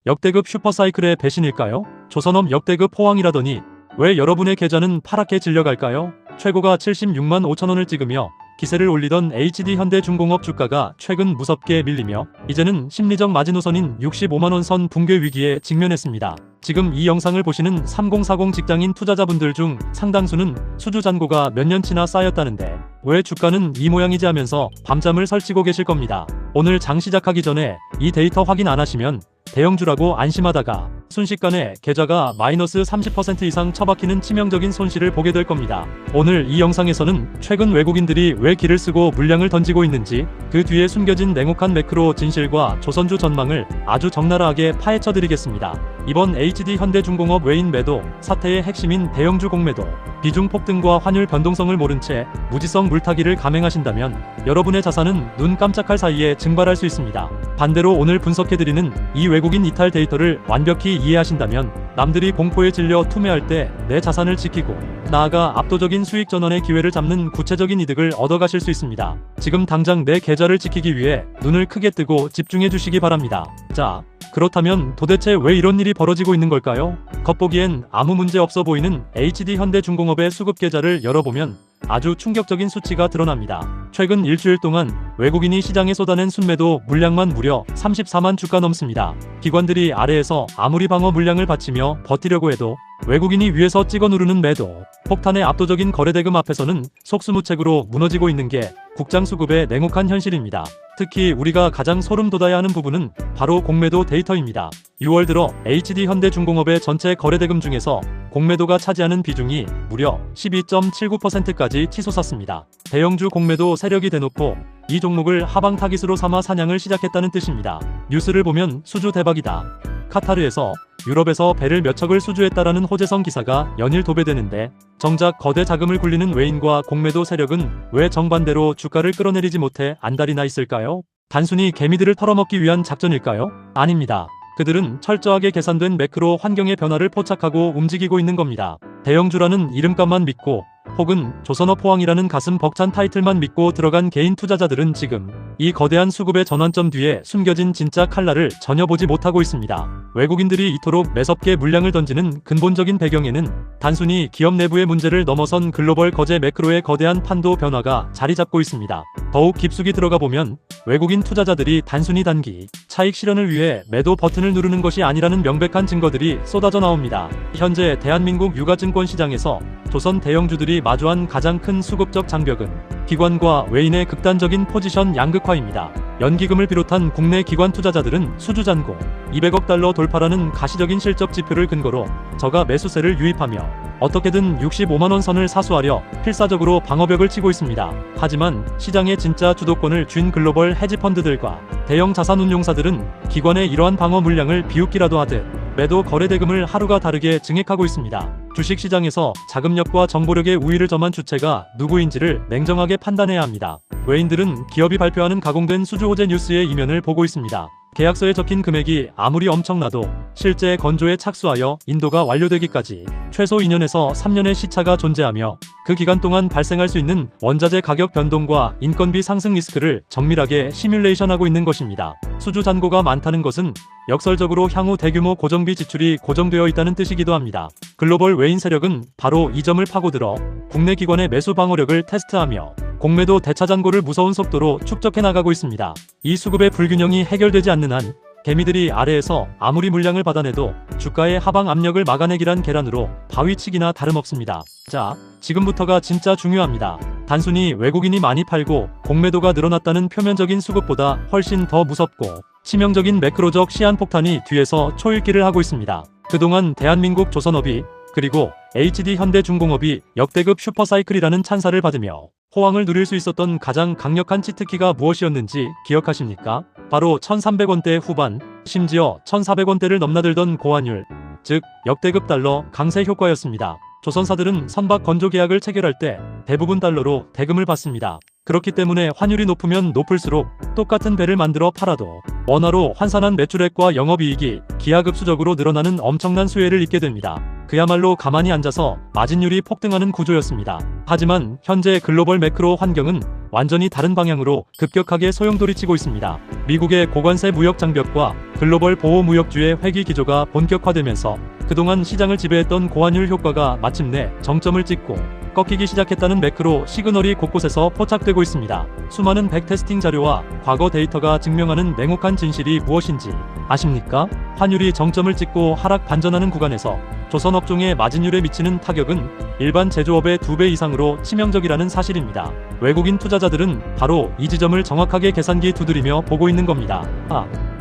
역대급 슈퍼사이클의 배신일까요? 조선업 역대급 호황이라더니 왜 여러분의 계좌는 파랗게 질려갈까요? 최고가 76만 5천원을 찍으며 기세를 올리던 HD현대중공업 주가가 최근 무섭게 밀리며 이제는 심리적 마지노선인 65만원 선 붕괴 위기에 직면했습니다. 지금 이 영상을 보시는 3040 직장인 투자자분들 중 상당수는 수주 잔고가 몇 년치나 쌓였다는데 왜 주가는 이 모양이지 하면서 밤잠을 설치고 계실 겁니다. 오늘 장 시작하기 전에 이 데이터 확인 안 하시면 대형주라고 안심하다가 순식간에 계좌가 마이너스 30% 이상 처박히는 치명적인 손실을 보게 될 겁니다. 오늘 이 영상에서는 최근 외국인들이 왜 기를 쓰고 물량을 던지고 있는지 그 뒤에 숨겨진 냉혹한 매크로 진실과 조선주 전망을 아주 적나라하게 파헤쳐 드리겠습니다. 이번 HD현대중공업 외인 매도 사태의 핵심인 대형주 공매도 비중 폭등과 환율 변동성을 모른 채 무지성 물타기를 감행하신다면 여러분의 자산은 눈 깜짝할 사이에 증발할 수 있습니다. 반대로 오늘 분석해드리는 이 외국인 이탈 데이터를 완벽히 이해하신다면 남들이 공포에 질려 투매할 때 내 자산을 지키고 나아가 압도적인 수익 전환의 기회를 잡는 구체적인 이득을 얻어가실 수 있습니다. 지금 당장 내 계좌를 지키기 위해 눈을 크게 뜨고 집중해 주시기 바랍니다. 자, 그렇다면 도대체 왜 이런 일이 벌어지고 있는 걸까요? 겉보기엔 아무 문제 없어 보이는 HD현대중공업의 수급 계좌를 열어보면 아주 충격적인 수치가 드러납니다. 최근 일주일 동안 외국인이 시장에 쏟아낸 순매도 물량만 무려 34만 주가 넘습니다. 기관들이 아래에서 아무리 방어 물량을 바치며 버티려고 해도 외국인이 위에서 찍어 누르는 매도, 폭탄의 압도적인 거래대금 앞에서는 속수무책으로 무너지고 있는 게 국장수급의 냉혹한 현실입니다. 특히 우리가 가장 소름 돋아야 하는 부분은 바로 공매도 데이터입니다. 6월 들어 HD현대중공업의 전체 거래대금 중에서 공매도가 차지하는 비중이 무려 12.79%까지 치솟았습니다. 대형주 공매도 세력이 대놓고 이 종목을 하방 타깃으로 삼아 사냥을 시작했다는 뜻입니다. 뉴스를 보면 수주 대박이다. 카타르에서 유럽에서 배를 몇 척을 수주했다라는 호재성 기사가 연일 도배되는데 정작 거대 자금을 굴리는 외인과 공매도 세력은 왜 정반대로 주가를 끌어내리지 못해 안달이 나 있을까요? 단순히 개미들을 털어먹기 위한 작전일까요? 아닙니다. 그들은 철저하게 계산된 매크로 환경의 변화를 포착하고 움직이고 있는 겁니다. 대형주라는 이름값만 믿고 혹은 조선업 호황이라는 가슴 벅찬 타이틀만 믿고 들어간 개인 투자자들은 지금 이 거대한 수급의 전환점 뒤에 숨겨진 진짜 칼날을 전혀 보지 못하고 있습니다. 외국인들이 이토록 매섭게 물량을 던지는 근본적인 배경에는 단순히 기업 내부의 문제를 넘어선 글로벌 거제 매크로의 거대한 판도 변화가 자리 잡고 있습니다. 더욱 깊숙이 들어가 보면 외국인 투자자들이 단순히 단기 차익 실현을 위해 매도 버튼을 누르는 것이 아니라는 명백한 증거들이 쏟아져 나옵니다. 현재 대한민국 유가증권 시장에서 조선 대형주들이 마주한 가장 큰 수급적 장벽은 기관과 외인의 극단적인 포지션 양극화입니다. 연기금을 비롯한 국내 기관 투자자들은 수주 잔고 200억 달러 돌파라는 가시적인 실적 지표를 근거로 저가 매수세를 유입하며 어떻게든 65만원 선을 사수하려 필사적으로 방어벽을 치고 있습니다. 하지만 시장의 진짜 주도권을 쥔 글로벌 헤지펀드들과 대형 자산운용사들은 기관의 이러한 방어 물량을 비웃기라도 하듯 매도 거래대금을 하루가 다르게 증액하고 있습니다. 주식시장에서 자금력과 정보력의 우위를 점한 주체가 누구인지를 냉정하게 판단해야 합니다. 외인들은 기업이 발표하는 가공된 수주 호재 뉴스의 이면을 보고 있습니다. 계약서에 적힌 금액이 아무리 엄청나도 실제 건조에 착수하여 인도가 완료되기까지 최소 2년에서 3년의 시차가 존재하며 그 기간 동안 발생할 수 있는 원자재 가격 변동과 인건비 상승 리스크를 정밀하게 시뮬레이션하고 있는 것입니다. 수주 잔고가 많다는 것은 역설적으로 향후 대규모 고정비 지출이 고정되어 있다는 뜻이기도 합니다. 글로벌 외인 세력은 바로 이 점을 파고들어 국내 기관의 매수 방어력을 테스트하며 공매도 대차 잔고를 무서운 속도로 축적해 나가고 있습니다. 이 수급의 불균형이 해결되지 않는 한 개미들이 아래에서 아무리 물량을 받아내도 주가의 하방 압력을 막아내기란 계란으로 바위치기나 다름없습니다. 자, 지금부터가 진짜 중요합니다. 단순히 외국인이 많이 팔고 공매도가 늘어났다는 표면적인 수급보다 훨씬 더 무섭고 치명적인 매크로적 시한폭탄이 뒤에서 초읽기를 하고 있습니다. 그동안 대한민국 조선업이 그리고 HD현대중공업이 역대급 슈퍼사이클이라는 찬사를 받으며 호황을 누릴 수 있었던 가장 강력한 치트키가 무엇이었는지 기억하십니까? 바로 1300원대 후반, 심지어 1400원대를 넘나들던 고환율, 즉 역대급 달러 강세 효과였습니다. 조선사들은 선박 건조 계약을 체결할 때 대부분 달러로 대금을 받습니다. 그렇기 때문에 환율이 높으면 높을수록 똑같은 배를 만들어 팔아도 원화로 환산한 매출액과 영업이익이 기하급수적으로 늘어나는 엄청난 수혜를 입게 됩니다. 그야말로 가만히 앉아서 마진율이 폭등하는 구조였습니다. 하지만 현재 글로벌 매크로 환경은 완전히 다른 방향으로 급격하게 소용돌이치고 있습니다. 미국의 고관세 무역 장벽과 글로벌 보호 무역주의 회귀 기조가 본격화되면서 그동안 시장을 지배했던 고환율 효과가 마침내 정점을 찍고 꺾이기 시작했다는 매크로 시그널이 곳곳에서 포착되고 있습니다. 수많은 백테스팅 자료와 과거 데이터가 증명하는 냉혹한 진실이 무엇인지 아십니까? 환율이 정점을 찍고 하락 반전하는 구간에서 조선업종의 마진율에 미치는 타격은 일반 제조업의 2배 이상으로 치명적이라는 사실입니다. 외국인 투자자들은 바로 이 지점을 정확하게 계산기 두드리며 보고 있는 겁니다.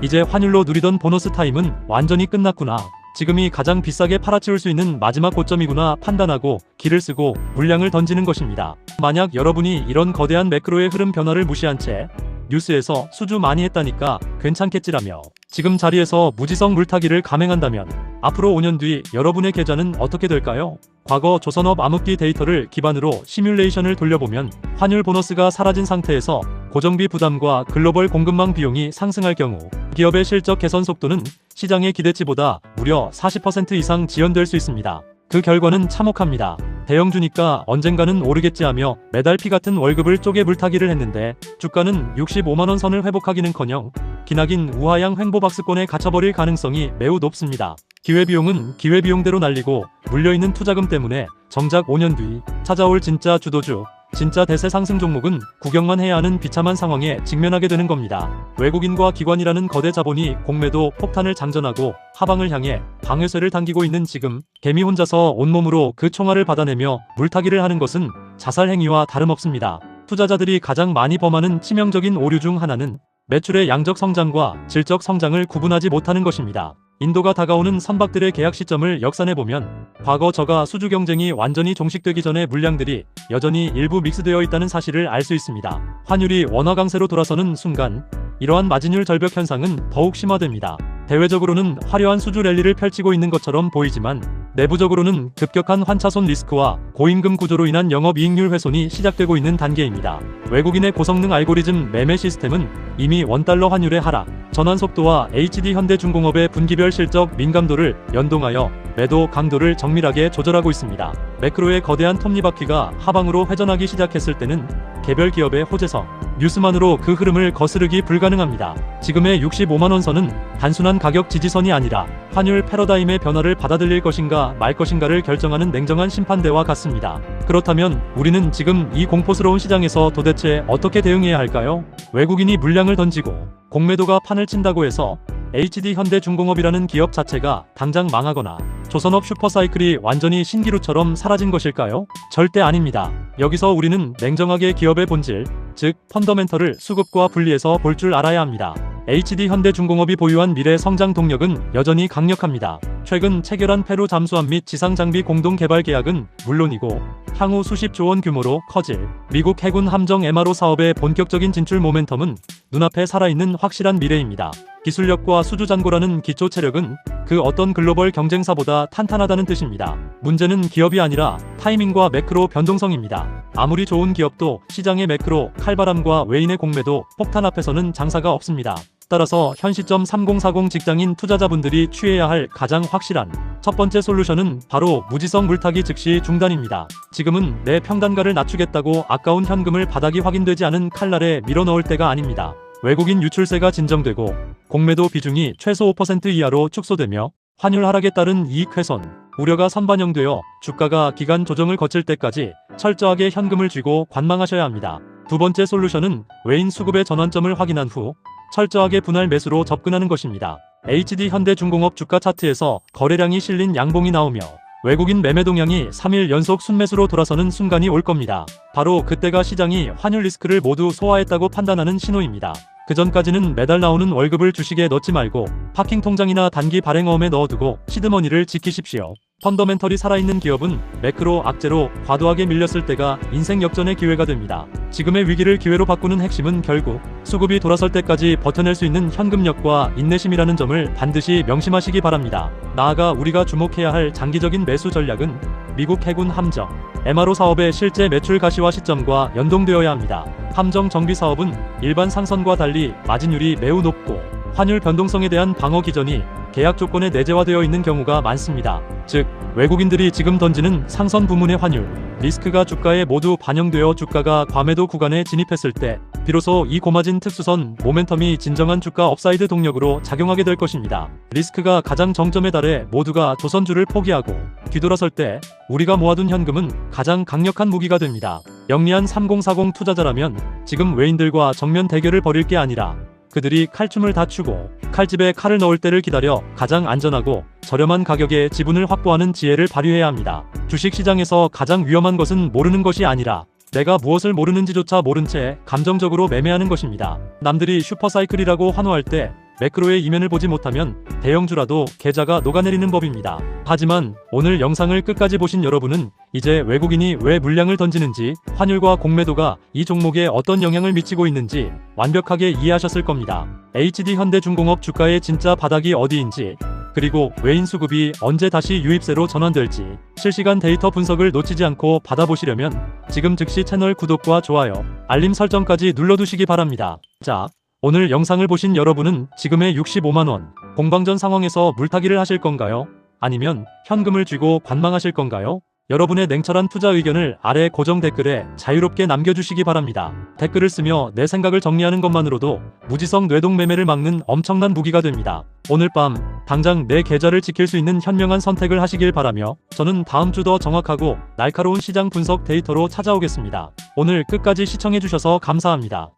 이제 환율로 누리던 보너스 타임은 완전히 끝났구나. 지금이 가장 비싸게 팔아치울 수 있는 마지막 고점이구나 판단하고 기를 쓰고 물량을 던지는 것입니다. 만약 여러분이 이런 거대한 매크로의 흐름 변화를 무시한 채 뉴스에서 수주 많이 했다니까 괜찮겠지라며 지금 자리에서 무지성 물타기를 감행한다면 앞으로 5년 뒤 여러분의 계좌는 어떻게 될까요? 과거 조선업 암흑기 데이터를 기반으로 시뮬레이션을 돌려보면 환율 보너스가 사라진 상태에서 고정비 부담과 글로벌 공급망 비용이 상승할 경우 기업의 실적 개선 속도는 시장의 기대치보다 무려 40% 이상 지연될 수 있습니다. 그 결과는 참혹합니다. 대형주니까 언젠가는 오르겠지 하며 매달 피 같은 월급을 쪼개 물타기를 했는데 주가는 65만원 선을 회복하기는커녕 기나긴 우하양 횡보박스권에 갇혀버릴 가능성이 매우 높습니다. 기회비용은 기회비용대로 날리고 물려있는 투자금 때문에 정작 5년 뒤 찾아올 진짜 주도주, 진짜 대세 상승 종목은 구경만 해야 하는 비참한 상황에 직면하게 되는 겁니다. 외국인과 기관이라는 거대 자본이 공매도 폭탄을 장전하고 하방을 향해 방해쇠를 당기고 있는 지금 개미 혼자서 온몸으로 그 총알을 받아내며 물타기를 하는 것은 자살 행위와 다름없습니다. 투자자들이 가장 많이 범하는 치명적인 오류 중 하나는 매출의 양적 성장과 질적 성장을 구분하지 못하는 것입니다. 인도가 다가오는 선박들의 계약 시점을 역산해보면 과거 저가 수주 경쟁이 완전히 종식되기 전에 물량들이 여전히 일부 믹스되어 있다는 사실을 알 수 있습니다. 환율이 원화 강세로 돌아서는 순간 이러한 마진율 절벽 현상은 더욱 심화됩니다. 대외적으로는 화려한 수주 랠리를 펼치고 있는 것처럼 보이지만 내부적으로는 급격한 환차손 리스크와 고임금 구조로 인한 영업이익률 훼손이 시작되고 있는 단계입니다. 외국인의 고성능 알고리즘 매매 시스템은 이미 원달러 환율의 하락, 전환 속도와 HD 현대중공업의 분기별 실적 민감도를 연동하여 매도 강도를 정밀하게 조절하고 있습니다. 매크로의 거대한 톱니바퀴가 하방으로 회전하기 시작했을 때는 개별 기업의 호재성, 뉴스만으로 그 흐름을 거스르기 불가능합니다. 지금의 65만원 선은 단순한 가격 지지선이 아니라 환율 패러다임의 변화를 받아들일 것인가 말 것인가를 결정하는 냉정한 심판대와 같습니다. 그렇다면 우리는 지금 이 공포스러운 시장에서 도대체 어떻게 대응해야 할까요? 외국인이 물량을 던지고 공매도가 판을 친다고 해서 HD 현대중공업이라는 기업 자체가 당장 망하거나 조선업 슈퍼사이클이 완전히 신기루처럼 사라진 것일까요? 절대 아닙니다. 여기서 우리는 냉정하게 기업의 본질, 즉 펀더멘털을 수급과 분리해서 볼 줄 알아야 합니다. HD 현대중공업이 보유한 미래 성장 동력은 여전히 강력합니다. 최근 체결한 페루 잠수함 및 지상장비 공동 개발 계약은 물론이고 향후 수십조 원 규모로 커질 미국 해군 함정 MRO 사업의 본격적인 진출 모멘텀은 눈앞에 살아있는 확실한 미래입니다. 기술력과 수주잔고라는 기초 체력은 그 어떤 글로벌 경쟁사보다 탄탄하다는 뜻입니다. 문제는 기업이 아니라 타이밍과 매크로 변동성입니다. 아무리 좋은 기업도 시장의 매크로, 칼바람과 외인의 공매도, 폭탄 앞에서는 장사가 없습니다. 따라서 현 시점 3040 직장인 투자자분들이 취해야 할 가장 확실한 첫 번째 솔루션은 바로 무지성 물타기 즉시 중단입니다. 지금은 내 평단가를 낮추겠다고 아까운 현금을 바닥이 확인되지 않은 칼날에 밀어넣을 때가 아닙니다. 외국인 유출세가 진정되고 공매도 비중이 최소 5% 이하로 축소되며 환율 하락에 따른 이익 훼손, 우려가 선반영되어 주가가 기간 조정을 거칠 때까지 철저하게 현금을 쥐고 관망하셔야 합니다. 두 번째 솔루션은 외인 수급의 전환점을 확인한 후 철저하게 분할 매수로 접근하는 것입니다. HD 현대중공업 주가 차트에서 거래량이 실린 양봉이 나오며 외국인 매매 동향이 3일 연속 순매수로 돌아서는 순간이 올 겁니다. 바로 그때가 시장이 환율 리스크를 모두 소화했다고 판단하는 신호입니다. 그 전까지는 매달 나오는 월급을 주식에 넣지 말고 파킹 통장이나 단기 발행어음에 넣어두고 시드머니를 지키십시오. 펀더멘털이 살아있는 기업은 매크로 악재로 과도하게 밀렸을 때가 인생 역전의 기회가 됩니다. 지금의 위기를 기회로 바꾸는 핵심은 결국 수급이 돌아설 때까지 버텨낼 수 있는 현금력과 인내심이라는 점을 반드시 명심하시기 바랍니다. 나아가 우리가 주목해야 할 장기적인 매수 전략은 미국 해군 함정, MRO 사업의 실제 매출 가시화 시점과 연동되어야 합니다. 함정 정비 사업은 일반 상선과 달리 마진율이 매우 높고 환율 변동성에 대한 방어 기전이 계약 조건에 내재화되어 있는 경우가 많습니다. 즉, 외국인들이 지금 던지는 상선 부문의 환율 리스크가 주가에 모두 반영되어 주가가 과매도 구간에 진입했을 때 비로소 이 고마진 특수선 모멘텀이 진정한 주가 업사이드 동력으로 작용하게 될 것입니다. 리스크가 가장 정점에 달해 모두가 조선주를 포기하고 뒤돌아설 때 우리가 모아둔 현금은 가장 강력한 무기가 됩니다. 영리한 3040 투자자라면 지금 외인들과 정면 대결을 벌일 게 아니라 그들이 칼춤을 다추고 칼집에 칼을 넣을 때를 기다려 가장 안전하고 저렴한 가격에 지분을 확보하는 지혜를 발휘해야 합니다. 주식시장에서 가장 위험한 것은 모르는 것이 아니라 내가 무엇을 모르는지조차 모른 채 감정적으로 매매하는 것입니다. 남들이 슈퍼사이클이라고 환호할 때 매크로의 이면을 보지 못하면 대형주라도 계좌가 녹아내리는 법입니다. 하지만 오늘 영상을 끝까지 보신 여러분은 이제 외국인이 왜 물량을 던지는지, 환율과 공매도가 이 종목에 어떤 영향을 미치고 있는지 완벽하게 이해하셨을 겁니다. HD현대중공업 주가의 진짜 바닥이 어디인지, 그리고 외인 수급이 언제 다시 유입세로 전환될지 실시간 데이터 분석을 놓치지 않고 받아보시려면 지금 즉시 채널 구독과 좋아요, 알림 설정까지 눌러두시기 바랍니다. 자, 오늘 영상을 보신 여러분은 지금의 65만원 공방전 상황에서 물타기를 하실 건가요? 아니면 현금을 쥐고 관망하실 건가요? 여러분의 냉철한 투자 의견을 아래 고정 댓글에 자유롭게 남겨주시기 바랍니다. 댓글을 쓰며 내 생각을 정리하는 것만으로도 무지성 뇌동 매매를 막는 엄청난 무기가 됩니다. 오늘 밤 당장 내 계좌를 지킬 수 있는 현명한 선택을 하시길 바라며 저는 다음 주 더 정확하고 날카로운 시장 분석 데이터로 찾아오겠습니다. 오늘 끝까지 시청해주셔서 감사합니다.